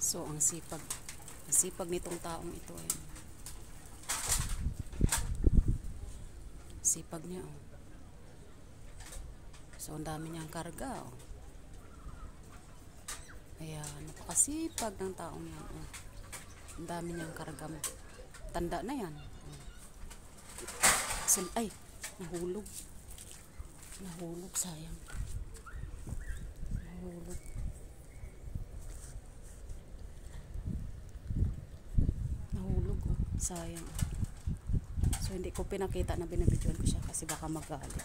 So, ang sipag nitong taong ito ay sipag niya, oh. So, ang dami niyang karga, oh. Ayan, napakasipag ng taong yan, oh. Ang dami niyang karga. Tanda na yan, oh. Ay, nahulog. Nahulog, sayang. Nahulog. Nahulog, oh. Sayang. So, hindi ko pinakita na binabidyoan ko siya kasi baka magalit.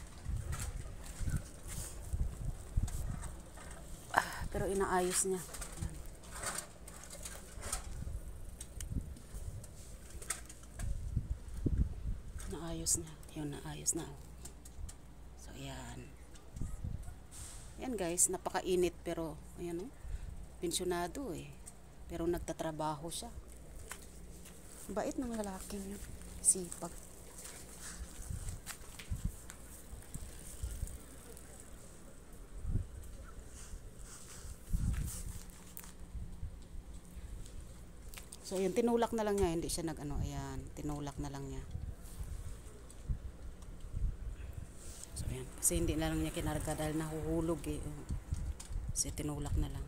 Pero inaayos niya. Naayos niya. Yun, naayos na. So, ayan. Ayan guys, napakainit pero, ayan oh, pensyonado eh. Pero nagtatrabaho siya. Bait ng lalaking yun. Sipag. So, ayan, tinulak na lang niya. Hindi siya nag-ano, ayan. Tinulak na lang niya. So, ayan. Kasi hindi na lang niya kinarga dahil nahuhulog eh. Kasi tinulak na lang.